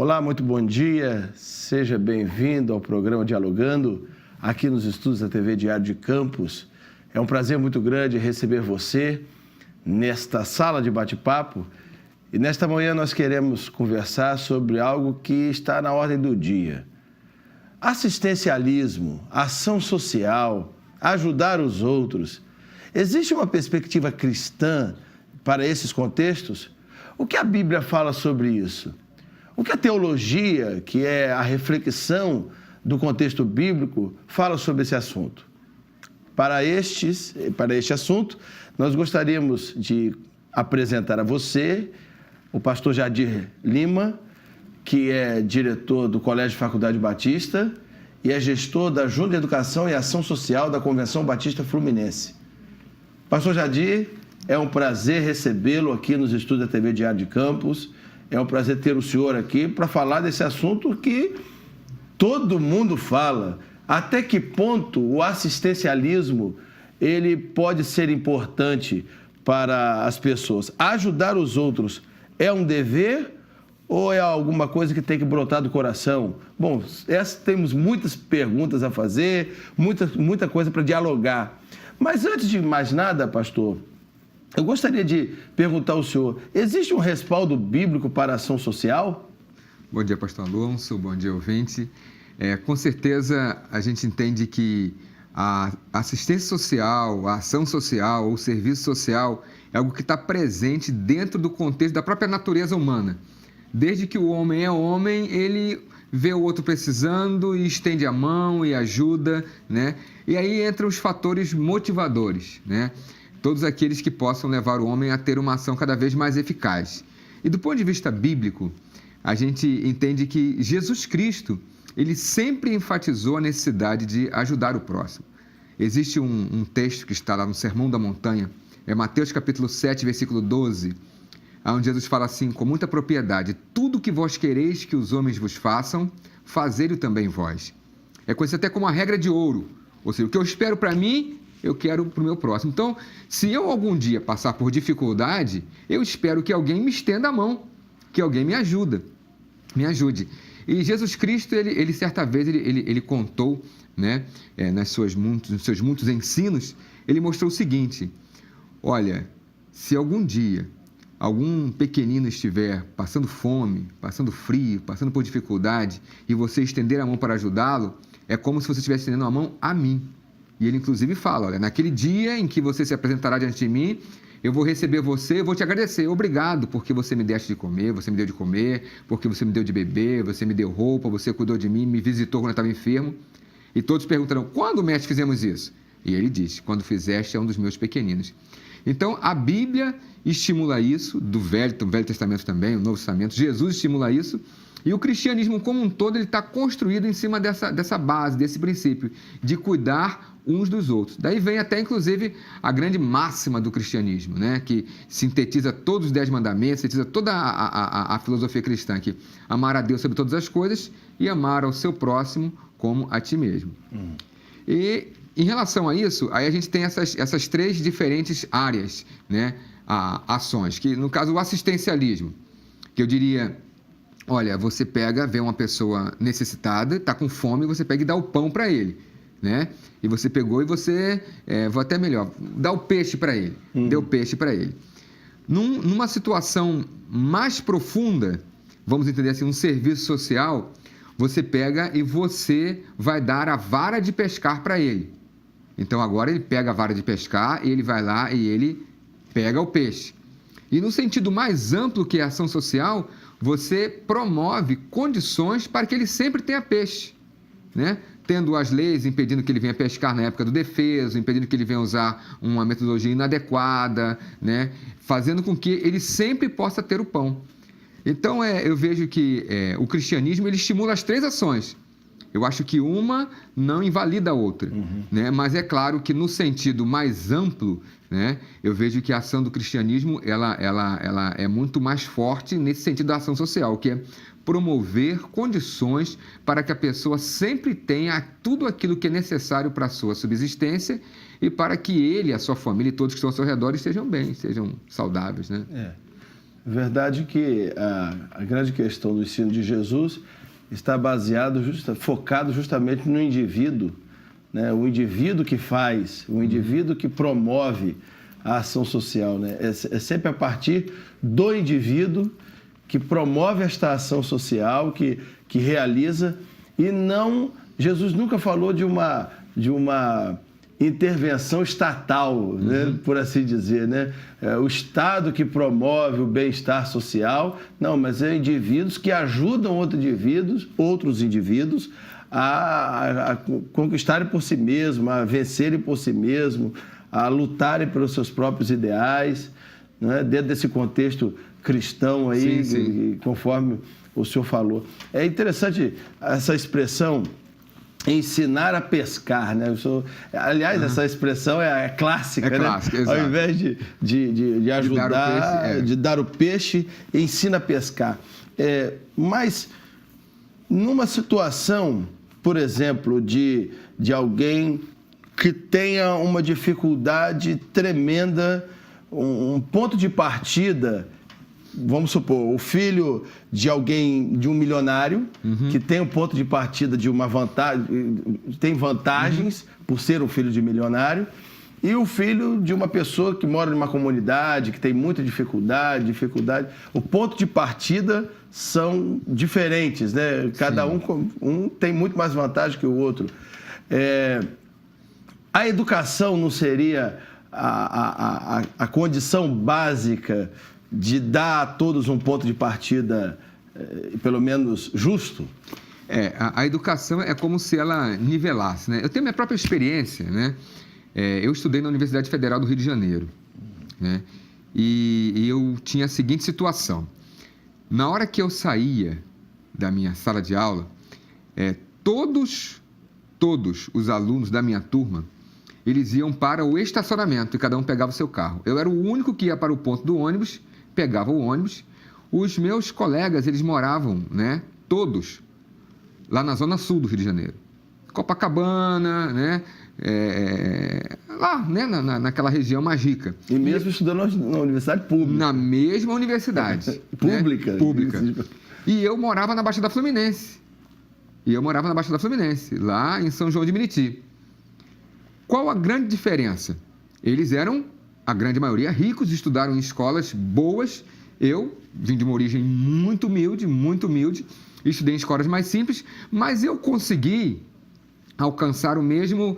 Olá, muito bom dia. Seja bem-vindo ao programa Dialogando, aqui nos estúdios da TV Diário de Campos. É um prazer muito grande receber você nesta sala de bate-papo. E nesta manhã nós queremos conversar sobre algo que está na ordem do dia. Assistencialismo, ação social, ajudar os outros. Existe uma perspectiva cristã para esses contextos? O que a Bíblia fala sobre isso? O que a teologia, que é a reflexão do contexto bíblico, fala sobre esse assunto? Para este assunto, nós gostaríamos de apresentar a você o pastor Jadir Lima, que é diretor do Colégio Faculdade Batista e é gestor da Junta de Educação e Ação Social da Convenção Batista Fluminense. Pastor Jadir, é um prazer recebê-lo aqui nos estúdios da TV Diário de Campos. É um prazer ter o senhor aqui para falar desse assunto que todo mundo fala. Até que ponto o assistencialismo ele pode ser importante para as pessoas? Ajudar os outros é um dever ou é alguma coisa que tem que brotar do coração? Bom, temos muitas perguntas a fazer, muita coisa para dialogar. Mas antes de mais nada, pastor, eu gostaria de perguntar ao senhor, existe um respaldo bíblico para a ação social? Bom dia, pastor Alonso, bom dia, ouvinte. Com certeza, a gente entende que a assistência social, a ação social, o serviço social é algo que está presente dentro do contexto da própria natureza humana. Desde que o homem é homem, ele vê o outro precisando e estende a mão e ajuda, né? E aí entram os fatores motivadores, né? Todos aqueles que possam levar o homem a ter uma ação cada vez mais eficaz. E do ponto de vista bíblico, a gente entende que Jesus Cristo, ele sempre enfatizou a necessidade de ajudar o próximo. Existe um texto que está lá no Sermão da Montanha, é Mateus capítulo 7, versículo 12, onde Jesus fala assim, com muita propriedade, tudo que vós quereis que os homens vos façam, fazei-o também vós. É conhecido até como a regra de ouro, ou seja, o que eu espero para mim, eu quero para o meu próximo. Então, se eu algum dia passar por dificuldade, eu espero que alguém me estenda a mão, que alguém me ajude. E Jesus Cristo, ele certa vez, ele contou, né, nos seus muitos ensinos, ele mostrou o seguinte, olha, se algum dia algum pequenino estiver passando fome, passando frio, passando por dificuldade, e você estender a mão para ajudá-lo, é como se você estivesse estendendo a mão a mim. E ele, inclusive, fala, olha, naquele dia em que você se apresentará diante de mim, eu vou receber você, eu vou te agradecer. Obrigado porque você me deste de comer, você me deu de comer, porque você me deu de beber, você me deu roupa, você cuidou de mim, me visitou quando eu estava enfermo. E todos perguntarão, quando, mestre, fizemos isso? E ele diz, quando fizeste a um dos meus pequeninos. Então, a Bíblia estimula isso, do Velho Testamento também, o Novo Testamento, Jesus estimula isso, e o cristianismo como um todo ele está construído em cima dessa base, desse princípio, de cuidar uns dos outros. Daí vem até, inclusive, a grande máxima do cristianismo, né? Que sintetiza todos os 10 mandamentos, sintetiza toda a filosofia cristã, que amar a Deus sobre todas as coisas e amar ao seu próximo como a ti mesmo. E, em relação a isso, aí a gente tem essas 3 diferentes áreas, né? Ações, que no caso o assistencialismo, que eu diria... Olha, você vê uma pessoa necessitada, está com fome, você pega e dá o pão para ele, né? E você pegou e você, vou até melhor, dá o peixe para ele, deu o peixe para ele. Numa situação mais profunda, vamos entender assim, um serviço social, você pega e você vai dar a vara de pescar para ele. Então agora ele pega a vara de pescar e ele vai lá e ele pega o peixe. E no sentido mais amplo que é a ação social, você promove condições para que ele sempre tenha peixe, né? Tendo as leis impedindo que ele venha pescar na época do defeso, impedindo que ele venha usar uma metodologia inadequada, né? Fazendo com que ele sempre possa ter o pão. Então, eu vejo que o cristianismo ele estimula as 3 ações. Eu acho que uma não invalida a outra, né? Mas é claro que no sentido mais amplo, né, eu vejo que a ação do cristianismo ela é muito mais forte nesse sentido da ação social, que é promover condições para que a pessoa sempre tenha tudo aquilo que é necessário para a sua subsistência e para que ele, a sua família e todos que estão ao seu redor estejam bem, sejam saudáveis, né? Verdade que a grande questão do ensino de Jesus está baseado, focado justamente no indivíduo, né? O indivíduo que faz, o indivíduo que promove a ação social, né? É sempre a partir do indivíduo que promove esta ação social, que realiza, e não... Jesus nunca falou de uma intervenção estatal, né? Por assim dizer, né? O Estado que promove o bem-estar social, não, mas é indivíduos que ajudam outros indivíduos a conquistarem por si mesmos, a vencerem por si mesmos, a lutarem pelos seus próprios ideais, né? Dentro desse contexto cristão aí, sim. Conforme o senhor falou. É interessante essa expressão, ensinar a pescar, né? Aliás, essa expressão é clássica, né? Exato. Ao invés de ajudar, de dar o peixe, ensina a pescar. Mas, numa situação, por exemplo, de alguém que tenha uma dificuldade tremenda, um ponto de partida, vamos supor, o filho de alguém, de um milionário, que tem um ponto de partida de uma vantagem, tem vantagens por ser um filho de milionário, e o filho de uma pessoa que mora numa comunidade, que tem muita dificuldade, o ponto de partida são diferentes, né? Cada um tem muito mais vantagem que o outro. A educação não seria a condição básica de dar a todos um ponto de partida, pelo menos, justo? A educação é como se ela nivelasse, né? Eu tenho minha própria experiência, né? Eu estudei na Universidade Federal do Rio de Janeiro, né? E eu tinha a seguinte situação. Na hora que eu saía da minha sala de aula, todos os alunos da minha turma, eles iam para o estacionamento e cada um pegava o seu carro. Eu era o único que ia para o ponto do ônibus, pegava o ônibus. Os meus colegas, eles moravam, né, todos lá na zona sul do Rio de Janeiro. Copacabana, né, lá, né, naquela região mais rica. E mesmo estudando na universidade pública. Na mesma universidade. Pública. Né? Pública. E eu morava na Baixada Fluminense. Lá em São João de Meriti. Qual a grande diferença? Eles eram, a grande maioria, ricos, estudaram em escolas boas. Eu vim de uma origem muito humilde, estudei em escolas mais simples, mas eu consegui alcançar o mesmo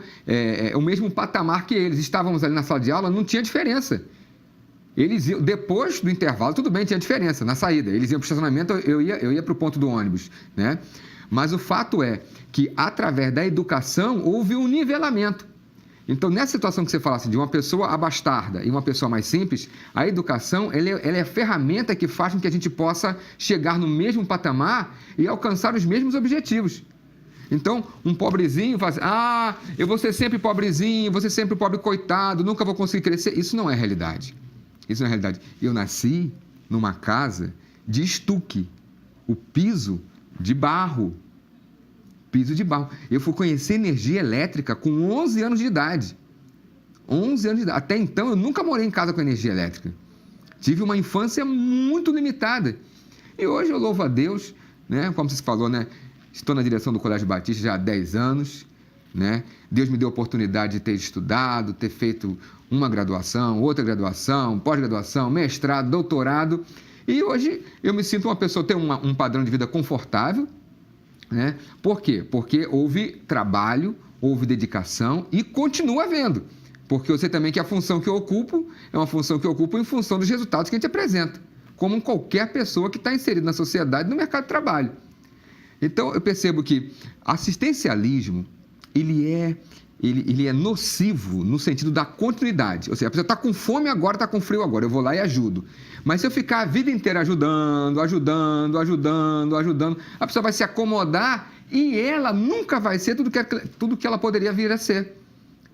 patamar que eles. Estávamos ali na sala de aula, não tinha diferença. Eles iam, depois do intervalo, tudo bem, tinha diferença, na saída. Eles iam para o estacionamento, eu ia para o ponto do ônibus, né? Mas o fato é que, através da educação, houve um nivelamento. Então, nessa situação que você falasse de uma pessoa abastarda e uma pessoa mais simples, a educação ela é a ferramenta que faz com que a gente possa chegar no mesmo patamar e alcançar os mesmos objetivos. Então, um pobrezinho fala assim, eu vou ser sempre pobrezinho, vou ser sempre pobre coitado, nunca vou conseguir crescer. Isso não é realidade. Eu nasci numa casa de estuque, o piso de barro. Eu fui conhecer energia elétrica com 11 anos de idade. Até então, eu nunca morei em casa com energia elétrica. Tive uma infância muito limitada. E hoje eu louvo a Deus, né? Como você falou, né? Estou na direção do Colégio Batista já há 10 anos. Né? Deus me deu a oportunidade de ter estudado, ter feito uma graduação, outra graduação, pós-graduação, mestrado, doutorado. E hoje eu me sinto uma pessoa, tenho um padrão de vida confortável. Né? Por quê? Porque houve trabalho, houve dedicação e continua havendo. Porque eu sei também que a função que eu ocupo é uma função que eu ocupo em função dos resultados que a gente apresenta, como qualquer pessoa que está inserida na sociedade, no mercado de trabalho. Então, eu percebo que assistencialismo, ele é nocivo no sentido da continuidade. Ou seja, a pessoa está com fome agora, está com frio agora, eu vou lá e ajudo. Mas se eu ficar a vida inteira ajudando, a pessoa vai se acomodar e ela nunca vai ser tudo que ela poderia vir a ser.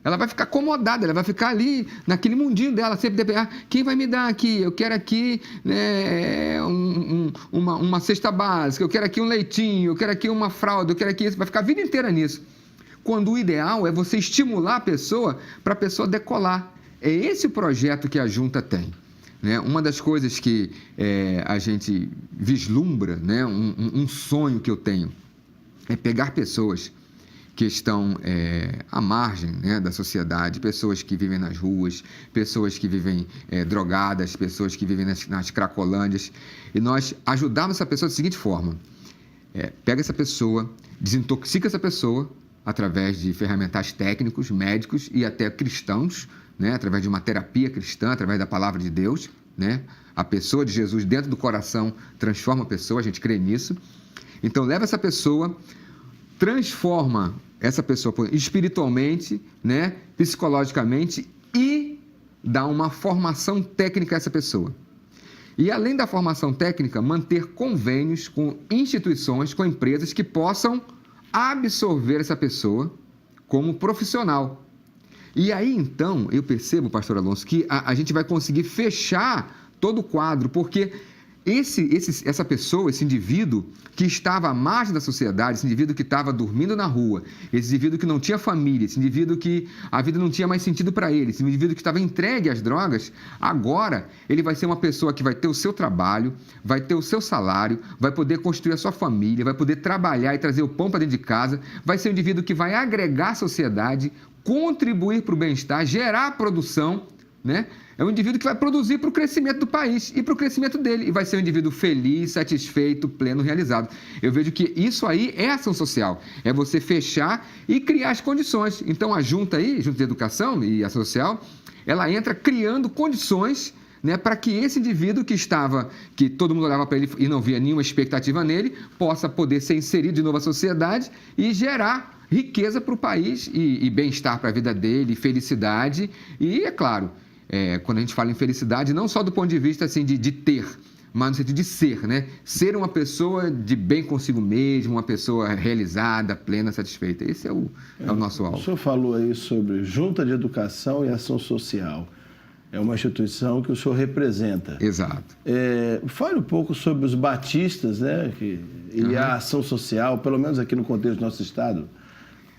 Ela vai ficar acomodada, ela vai ficar ali naquele mundinho dela, sempre quem vai me dar aqui? Eu quero aqui, né, uma cesta básica, eu quero aqui um leitinho, eu quero aqui uma fralda, eu quero aqui isso. Vai ficar a vida inteira nisso. Quando o ideal é você estimular a pessoa para a pessoa decolar. É esse o projeto que a Junta tem. né? Uma das coisas que a gente vislumbra, né? Um sonho que eu tenho é pegar pessoas que estão à margem, né, da sociedade, pessoas que vivem nas ruas, pessoas que vivem drogadas, pessoas que vivem nas cracolândias, e nós ajudarmos essa pessoa da seguinte forma: pega essa pessoa, desintoxica essa pessoa através de ferramentais técnicos, médicos e até cristãos, né, através de uma terapia cristã, através da palavra de Deus, né? A pessoa de Jesus dentro do coração transforma a pessoa, a gente crê nisso. Então, leva essa pessoa, transforma essa pessoa espiritualmente, né, psicologicamente, e dá uma formação técnica a essa pessoa. E, além da formação técnica, manter convênios com instituições, com empresas que possam absorver essa pessoa como profissional. E aí, então, eu percebo, pastor Alonso, que a gente vai conseguir fechar todo o quadro, porque essa pessoa, esse indivíduo que estava à margem da sociedade, esse indivíduo que estava dormindo na rua, esse indivíduo que não tinha família, esse indivíduo que a vida não tinha mais sentido para ele, esse indivíduo que estava entregue às drogas, agora ele vai ser uma pessoa que vai ter o seu trabalho, vai ter o seu salário, vai poder construir a sua família, vai poder trabalhar e trazer o pão para dentro de casa, vai ser um indivíduo que vai agregar a sociedade, contribuir para o bem-estar, gerar produção, né? É um indivíduo que vai produzir para o crescimento do país e para o crescimento dele. E vai ser um indivíduo feliz, satisfeito, pleno, realizado. Eu vejo que isso aí é ação social. É você fechar e criar as condições. Então, a junta aí, junta de educação e a social, ela entra criando condições, né, para que esse indivíduo que todo mundo olhava para ele e não via nenhuma expectativa nele, possa poder ser inserido de novo à sociedade e gerar riqueza para o país e bem-estar para a vida dele, felicidade. E, é claro, quando a gente fala em felicidade, não só do ponto de vista assim, de ter, mas no sentido de ser, né? Ser uma pessoa de bem consigo mesmo, uma pessoa realizada, plena, satisfeita. Esse é o nosso alvo. O senhor falou aí sobre Junta de Educação e Ação Social. É uma instituição que o senhor representa. Exato. Fale um pouco sobre os batistas, né? E a ação social, pelo menos aqui no contexto do nosso estado.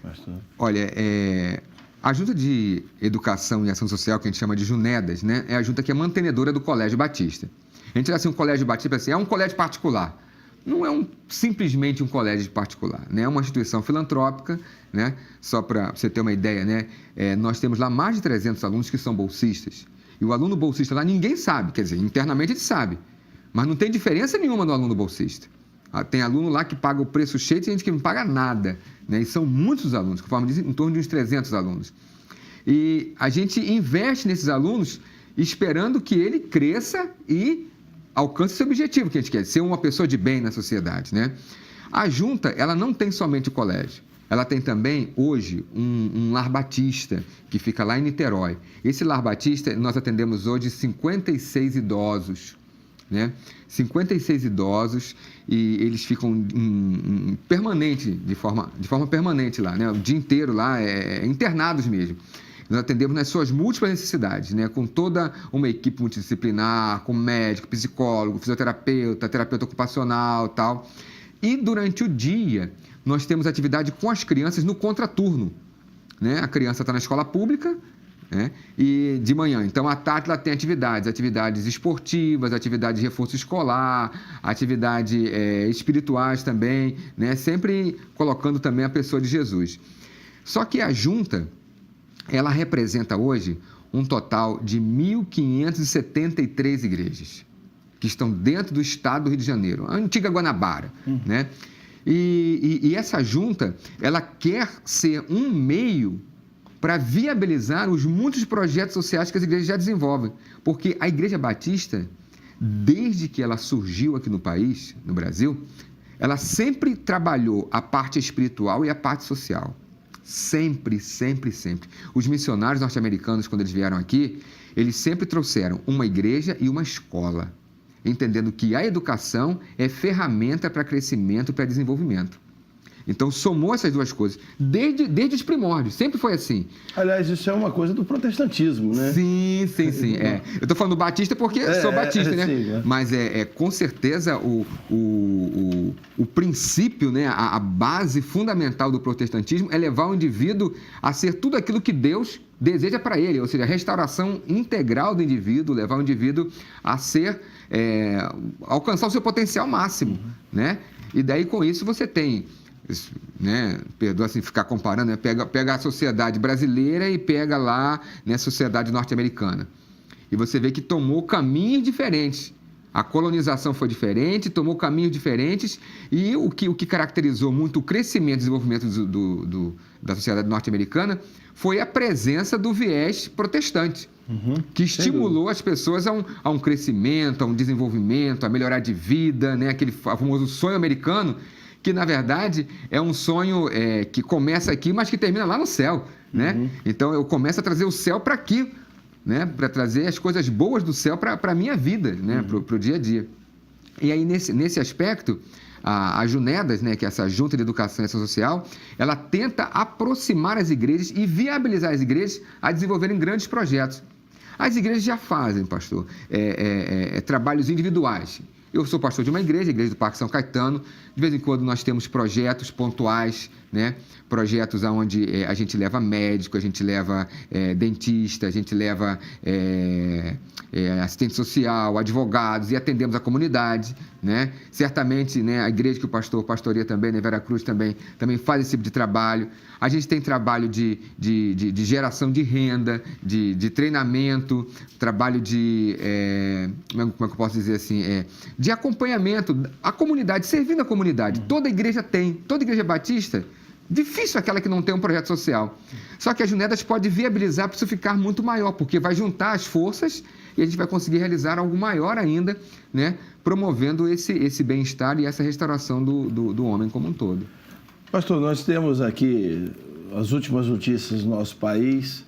Pastor. Olha, a Junta de Educação e Ação Social, que a gente chama de Junedas, né, é a junta que é mantenedora do Colégio Batista. A gente diz assim, um colégio batista, assim, é um colégio particular. Não é simplesmente um colégio particular, né? É uma instituição filantrópica, né? Só para você ter uma ideia, né? Nós temos lá mais de 300 alunos que são bolsistas. E o aluno bolsista lá ninguém sabe, quer dizer, internamente a gente sabe, mas não tem diferença nenhuma do aluno bolsista. Tem aluno lá que paga o preço cheio e tem gente que não paga nada, né? E são muitos alunos, conforme dizem, em torno de uns 300 alunos. E a gente investe nesses alunos esperando que ele cresça e alcance seu objetivo, que a gente quer, ser uma pessoa de bem na sociedade, né? A junta, ela não tem somente o colégio. Ela tem também, hoje, um lar batista, que fica lá em Niterói. Esse lar batista, nós atendemos hoje 56 idosos, né? 56 idosos, e eles ficam permanente, de forma permanente lá, né? O dia inteiro lá, internados mesmo. Nós atendemos nas suas múltiplas necessidades, né? Com toda uma equipe multidisciplinar, com médico, psicólogo, fisioterapeuta, terapeuta ocupacional e tal. E durante o dia, nós temos atividade com as crianças no contraturno, né? A criança está na escola pública, né? E de manhã. Então, à tarde, ela tem atividades esportivas, atividades de reforço escolar, atividades espirituais também, né? Sempre colocando também a pessoa de Jesus. Só que a junta, ela representa hoje um total de 1.573 igrejas que estão dentro do estado do Rio de Janeiro, a antiga Guanabara, né? E essa junta, ela quer ser um meio para viabilizar os muitos projetos sociais que as igrejas já desenvolvem. Porque a Igreja Batista, desde que ela surgiu aqui no país, no Brasil, ela sempre trabalhou a parte espiritual e a parte social. Sempre, sempre, sempre. Os missionários norte-americanos, quando eles vieram aqui, eles sempre trouxeram uma igreja e uma escola, entendendo que a educação é ferramenta para crescimento e para desenvolvimento. Então, somou essas duas coisas. Desde os primórdios, sempre foi assim. Aliás, isso é uma coisa do protestantismo, né? Sim. Eu estou falando batista porque sou batista, né? Sim, Mas com certeza o princípio, né? A base fundamental do protestantismo é levar o indivíduo a ser tudo aquilo que Deus deseja para ele, ou seja, a restauração integral do indivíduo, levar o indivíduo a ser, alcançar o seu potencial máximo, né? E daí com isso você tem, né, perdoa assim ficar comparando, né, pega a sociedade brasileira e pega lá, né, a sociedade norte-americana. E você vê que tomou caminhos diferentes. A colonização foi diferente, tomou caminhos diferentes, e o que caracterizou muito o crescimento e desenvolvimento da sociedade norte-americana foi a presença do viés protestante, que estimulou as pessoas a um crescimento, a um desenvolvimento, a melhorar de vida, né? Aquele famoso sonho americano, que na verdade é um sonho que começa aqui, mas que termina lá no céu, né? Então eu começo a trazer o céu para aqui, né? Para trazer as coisas boas do céu para a minha vida, né? Para o dia a dia. E aí nesse aspecto, a Junedas, né, que é essa Junta de Educação e Ação Social, ela tenta aproximar as igrejas e viabilizar as igrejas a desenvolverem grandes projetos. As igrejas já fazem, pastor, trabalhos individuais. Eu sou pastor de uma igreja, a Igreja do Parque São Caetano. De vez em quando nós temos projetos pontuais, né? Projetos onde a gente leva médico, a gente leva dentista, a gente leva assistente social, advogados, e atendemos a comunidade, né? Certamente, né, a igreja que o pastor pastoreia também, né, Vera Cruz também faz esse tipo de trabalho. A gente tem trabalho de geração de renda, de treinamento, trabalho de, como é que eu posso dizer assim, de acompanhamento, a comunidade, servindo a comunidade. Toda igreja tem, toda igreja batista, difícil aquela que não tem um projeto social. Só que a Junedas pode viabilizar para isso ficar muito maior, porque vai juntar as forças e a gente vai conseguir realizar algo maior ainda, né, promovendo esse bem-estar e essa restauração do homem como um todo. Pastor, nós temos aqui as últimas notícias do nosso país.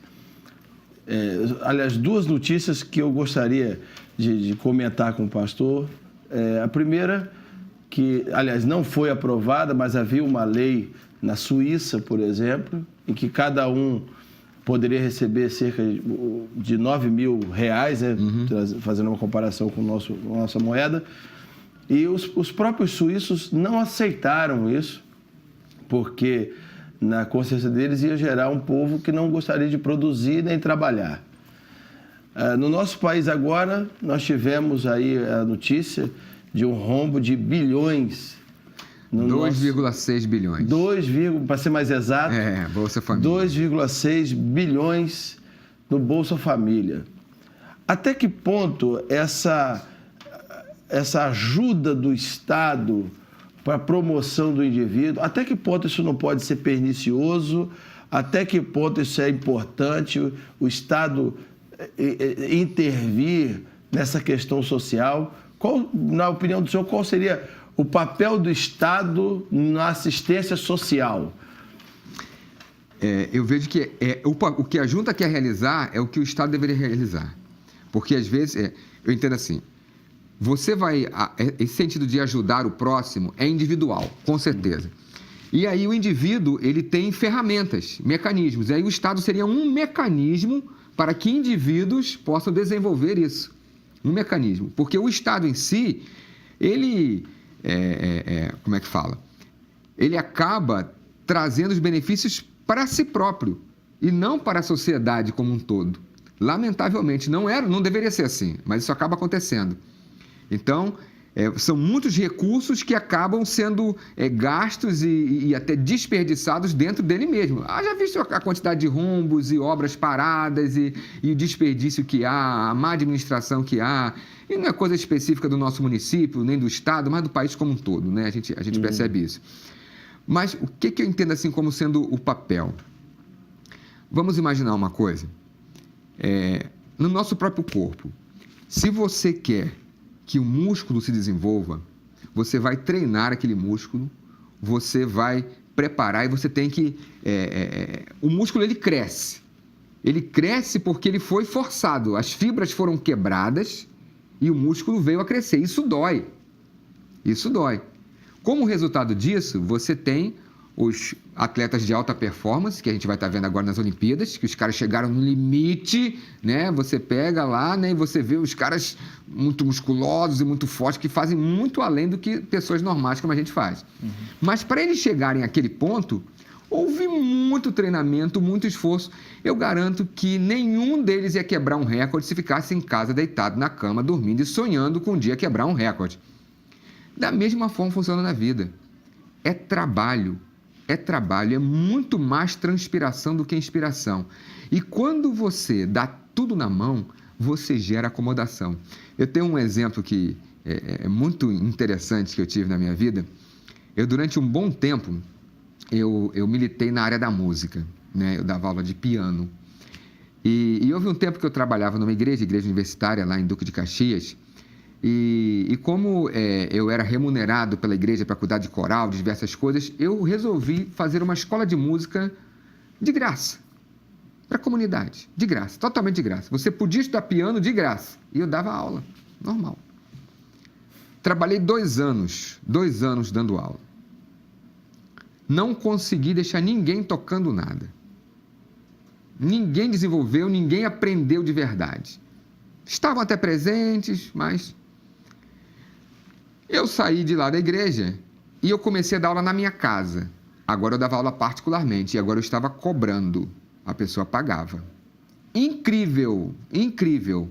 Aliás, duas notícias que eu gostaria de comentar com o pastor. A primeira, que, aliás, não foi aprovada, mas havia uma lei na Suíça, por exemplo, em que cada um poderia receber cerca de 9 mil reais, né, fazendo uma comparação com a nossa moeda. E os próprios suíços não aceitaram isso, porque na consciência deles ia gerar um povo que não gostaria de produzir nem trabalhar. No nosso país agora, nós tivemos aí a notícia de um rombo de bilhões. 2,6 bilhões. Para ser mais exato, Bolsa Família. 2,6 bilhões no Bolsa Família. Até que ponto essa ajuda do Estado para a promoção do indivíduo, até que ponto isso não pode ser pernicioso, até que ponto isso é importante, o Estado intervir nessa questão social? Na opinião do senhor, qual seria o papel do Estado na assistência social? Eu vejo que o que a Junta quer realizar é o que o Estado deveria realizar. Porque, às vezes, eu entendo assim, esse sentido de ajudar o próximo é individual, com certeza. E aí o indivíduo, ele tem ferramentas, mecanismos. E aí o Estado seria um mecanismo para que indivíduos possam desenvolver isso. Um mecanismo. Porque o Estado em si, ele... como é que fala? Ele acaba trazendo os benefícios para si próprio e não para a sociedade como um todo. Lamentavelmente, não deveria ser assim, mas isso acaba acontecendo. Então, são muitos recursos que acabam sendo gastos e até desperdiçados dentro dele mesmo. Já visto a quantidade de rombos e obras paradas e o desperdício que há, a má administração que há. E não é coisa específica do nosso município, nem do Estado, mas do país como um todo, né? A gente percebe isso. Mas o que eu entendo assim como sendo o papel? Vamos imaginar uma coisa. No nosso próprio corpo, se você quer que o músculo se desenvolva, você vai treinar aquele músculo, você vai preparar e você tem que... o músculo, ele cresce. Ele cresce porque ele foi forçado. As fibras foram quebradas e o músculo veio a crescer. Isso dói. Isso dói. Como resultado disso, você tem os atletas de alta performance, que a gente vai estar vendo agora nas Olimpíadas, que os caras chegaram no limite, né? Você pega lá, né, e você vê os caras muito musculosos e muito fortes, que fazem muito além do que pessoas normais como a gente faz. Mas para eles chegarem àquele ponto, houve muito treinamento, muito esforço. Eu garanto que nenhum deles ia quebrar um recorde se ficasse em casa, deitado na cama, dormindo e sonhando com um dia quebrar um recorde. Da mesma forma funciona na vida. É trabalho, é muito mais transpiração do que inspiração. E quando você dá tudo na mão, você gera acomodação. Eu tenho um exemplo que é muito interessante que eu tive na minha vida. Eu, durante um bom tempo, eu militei na área da música, né? Eu dava aula de piano. E houve um tempo que eu trabalhava numa igreja universitária lá em Duque de Caxias. E como eu era remunerado pela igreja para cuidar de coral, de diversas coisas, eu resolvi fazer uma escola de música de graça, para a comunidade, de graça, totalmente de graça. Você podia estudar piano de graça, e eu dava aula, normal. Trabalhei 2 anos dando aula. Não consegui deixar ninguém tocando nada. Ninguém desenvolveu, ninguém aprendeu de verdade. Estavam até presentes, mas... Eu saí de lá da igreja e eu comecei a dar aula na minha casa. Agora eu dava aula particularmente e agora eu estava cobrando. A pessoa pagava. Incrível, incrível.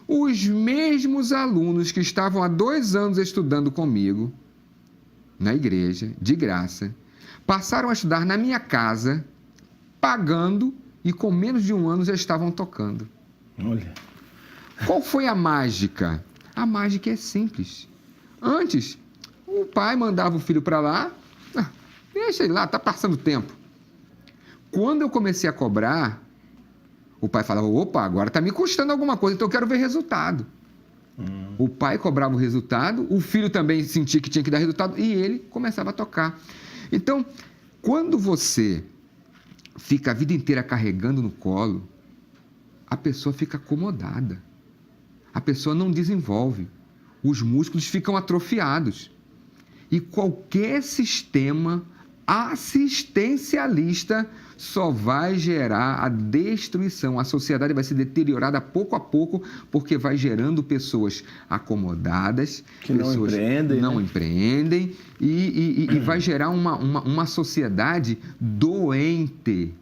Os mesmos alunos que estavam há 2 anos estudando comigo, na igreja, de graça, passaram a estudar na minha casa, pagando, e com menos de 1 ano já estavam tocando. Olha. Qual foi a mágica? A mágica é simples. Antes, o pai mandava o filho para lá, deixa ele lá, está passando tempo. Quando eu comecei a cobrar, o pai falava, opa, agora está me custando alguma coisa, então eu quero ver resultado. O pai cobrava o resultado, o filho também sentia que tinha que dar resultado e ele começava a tocar. Então, quando você fica a vida inteira carregando no colo, a pessoa fica acomodada. A pessoa não desenvolve. Os músculos ficam atrofiados. E qualquer sistema assistencialista só vai gerar a destruição. A sociedade vai ser deteriorada pouco a pouco, porque vai gerando pessoas acomodadas, que pessoas não empreendem e vai gerar uma sociedade doente,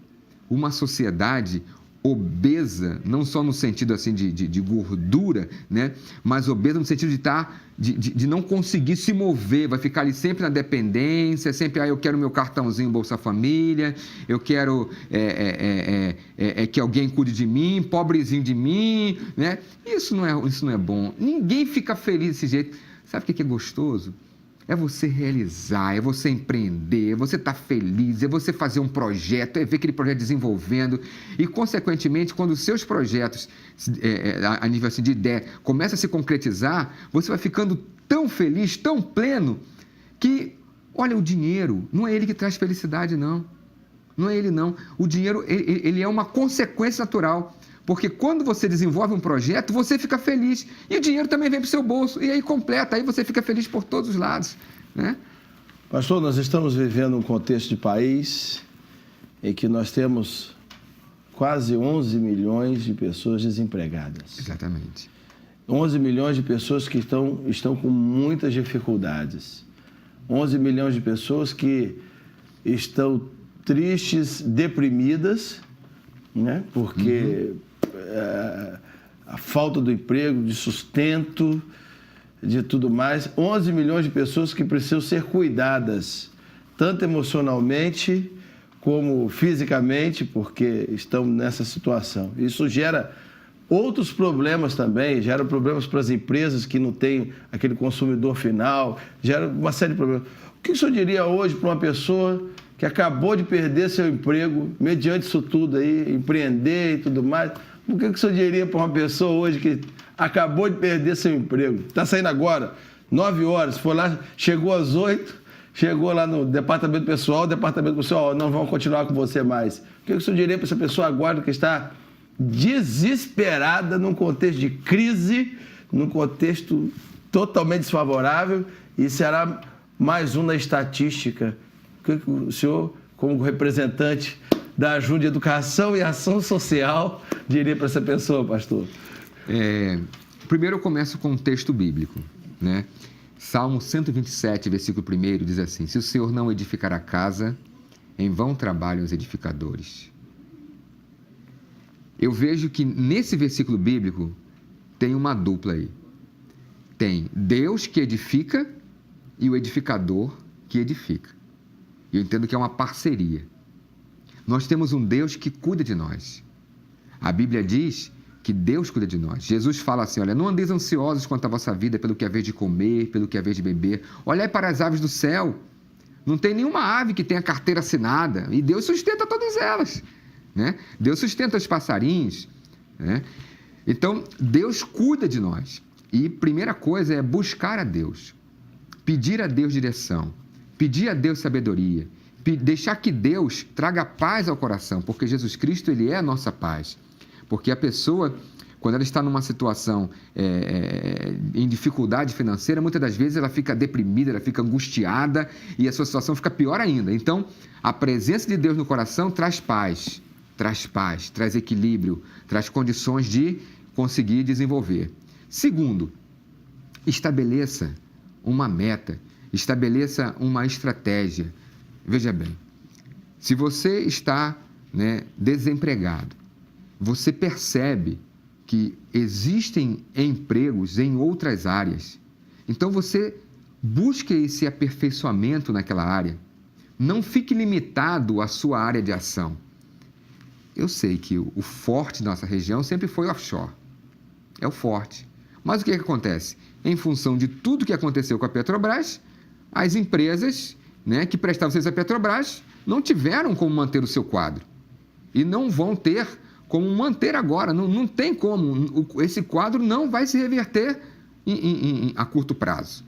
uma sociedade obesa, não só no sentido assim de gordura, né? Mas obesa no sentido de não conseguir se mover, vai ficar ali sempre na dependência, sempre, eu quero meu cartãozinho Bolsa Família, eu quero que alguém cuide de mim, pobrezinho de mim, né? Isso não é bom. Ninguém fica feliz desse jeito. Sabe o que é gostoso? É você realizar, é você empreender, é você estar feliz, é você fazer um projeto, é ver aquele projeto desenvolvendo e, consequentemente, quando os seus projetos, a nível assim, de ideia, começam a se concretizar, você vai ficando tão feliz, tão pleno, que, olha, o dinheiro não é ele que traz felicidade, não. Não é ele, não. O dinheiro, ele é uma consequência natural. Porque quando você desenvolve um projeto, você fica feliz. E o dinheiro também vem para o seu bolso. E aí completa, aí você fica feliz por todos os lados, né? Pastor, nós estamos vivendo um contexto de país em que nós temos quase 11 milhões de pessoas desempregadas. Exatamente. 11 milhões de pessoas que estão com muitas dificuldades. 11 milhões de pessoas que estão tristes, deprimidas, né? Porque... a falta do emprego, de sustento, de tudo mais. 11 milhões de pessoas que precisam ser cuidadas, tanto emocionalmente como fisicamente, porque estão nessa situação. Isso gera outros problemas também, gera problemas para as empresas que não têm aquele consumidor final, gera uma série de problemas. O que o senhor diria hoje para uma pessoa que acabou de perder seu emprego, mediante isso tudo aí, empreender e tudo mais? O que o senhor diria para uma pessoa hoje que acabou de perder seu emprego? Está saindo agora, 9 horas, foi lá, chegou às 8, chegou lá no departamento pessoal, o departamento pessoal, não vamos continuar com você mais. O que o senhor diria para essa pessoa agora que está desesperada num contexto de crise, num contexto totalmente desfavorável e será mais um na estatística que o senhor, como representante da Ajunta de Educação e Ação Social, diria para essa pessoa, pastor? Primeiro eu começo com um texto bíblico, né? Salmo 127, versículo 1 diz assim: se o Senhor não edificar a casa, em vão trabalham os edificadores. Eu vejo que nesse versículo bíblico tem uma dupla aí. Tem Deus que edifica e o edificador que edifica. Eu entendo que é uma parceria. Nós temos um Deus que cuida de nós. A Bíblia diz que Deus cuida de nós. Jesus fala assim, olha, não andeis ansiosos quanto à vossa vida, pelo que haver de comer, pelo que haver de beber. Olhai para as aves do céu. Não tem nenhuma ave que tenha carteira assinada. E Deus sustenta todas elas, né? Deus sustenta os passarinhos, né? Então, Deus cuida de nós. E primeira coisa é buscar a Deus. Pedir a Deus direção. Pedir a Deus sabedoria. Deixar que Deus traga paz ao coração, porque Jesus Cristo, Ele é a nossa paz. Porque a pessoa, quando ela está numa situação em dificuldade financeira, muitas das vezes ela fica deprimida, ela fica angustiada e a sua situação fica pior ainda. Então, a presença de Deus no coração traz paz, traz equilíbrio, traz condições de conseguir desenvolver. Segundo, estabeleça uma meta, estabeleça uma estratégia. Veja bem, se você está, desempregado, você percebe que existem empregos em outras áreas. Então, você busque esse aperfeiçoamento naquela área. Não fique limitado à sua área de ação. Eu sei que o forte da nossa região sempre foi offshore. É o forte. Mas o que acontece? Em função de tudo que aconteceu com a Petrobras, as empresas, que prestavam serviço à Petrobras não tiveram como manter o seu quadro. E não vão ter como manter agora, não tem como, esse quadro não vai se reverter a curto prazo.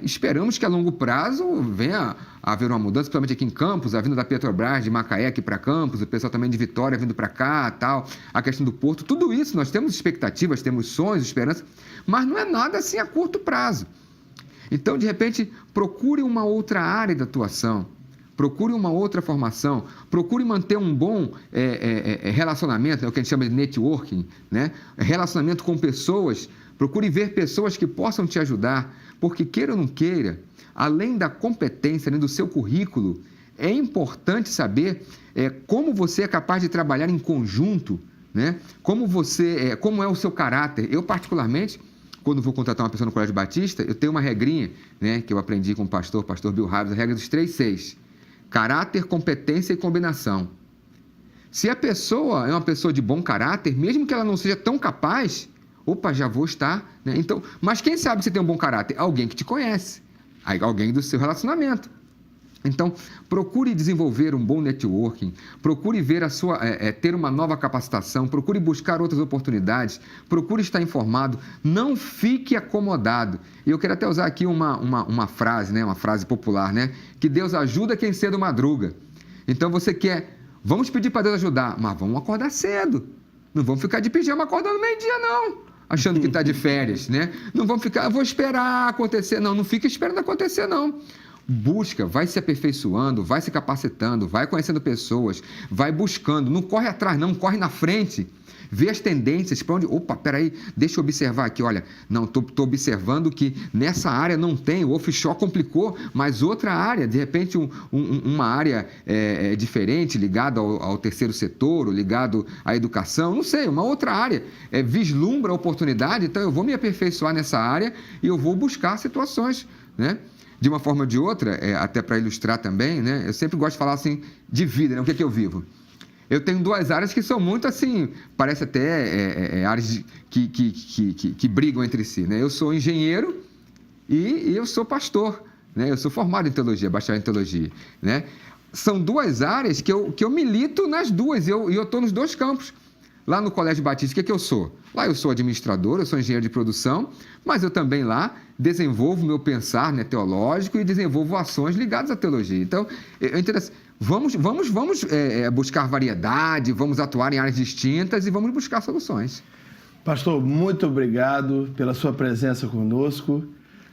Esperamos que a longo prazo venha a haver uma mudança, principalmente aqui em Campos, a vinda da Petrobras, de Macaé aqui para Campos, o pessoal também de Vitória vindo para cá, tal, a questão do porto, tudo isso, nós temos expectativas, temos sonhos, esperanças, mas não é nada assim a curto prazo. Então, de repente, procure uma outra área de atuação, procure uma outra formação, procure manter um bom relacionamento, o que a gente chama de networking, relacionamento com pessoas, procure ver pessoas que possam te ajudar, porque queira ou não queira, além da competência, além do seu currículo, é importante saber como você é capaz de trabalhar em conjunto, como é o seu caráter. Eu, particularmente, quando vou contratar uma pessoa no Colégio Batista, eu tenho uma regrinha, que eu aprendi com o pastor Bill Hybels, a regra dos 3 6. Caráter, competência e combinação. Se a pessoa é uma pessoa de bom caráter, mesmo que ela não seja tão capaz, já vou estar, Então, mas quem sabe que você tem um bom caráter? Alguém que te conhece, alguém do seu relacionamento. Então, procure desenvolver um bom networking, procure ver ter uma nova capacitação, procure buscar outras oportunidades, procure estar informado, não fique acomodado. E eu quero até usar aqui uma frase, uma frase popular, que Deus ajuda quem cedo madruga. Então, vamos pedir para Deus ajudar, mas vamos acordar cedo. Não vamos ficar de pijama acordando meio-dia, não, achando que está de férias, Não vamos ficar, vou esperar acontecer, não fica esperando acontecer, não. Busca, vai se aperfeiçoando, vai se capacitando, vai conhecendo pessoas, vai buscando, não corre atrás, não corre na frente, vê as tendências, para onde, peraí, deixa eu observar aqui, olha, não, estou observando que nessa área não tem, o offshore complicou, mas outra área, de repente uma área diferente, ligada ao terceiro setor, ligado à educação, não sei, uma outra área, vislumbra a oportunidade, então eu vou me aperfeiçoar nessa área e eu vou buscar situações, De uma forma ou de outra, até para ilustrar também, eu sempre gosto de falar assim de vida, o que é que eu vivo? Eu tenho 2 áreas que são muito assim, parece até áreas que brigam entre si, Eu sou engenheiro e eu sou pastor, Eu sou formado em teologia, bacharel em teologia, São 2 áreas que eu milito nas duas e eu estou nos 2 campos. Lá no Colégio Batista, o que eu sou? Lá eu sou administrador, eu sou engenheiro de produção, mas eu também lá desenvolvo meu pensar teológico e desenvolvo ações ligadas à teologia. Então, eu entendo assim, vamos buscar variedade, vamos atuar em áreas distintas e vamos buscar soluções. Pastor, muito obrigado pela sua presença conosco.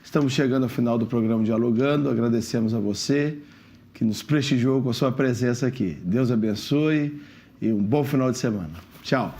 Estamos chegando ao final do programa Dialogando, agradecemos a você que nos prestigiou com a sua presença aqui. Deus abençoe e um bom final de semana. Tchau.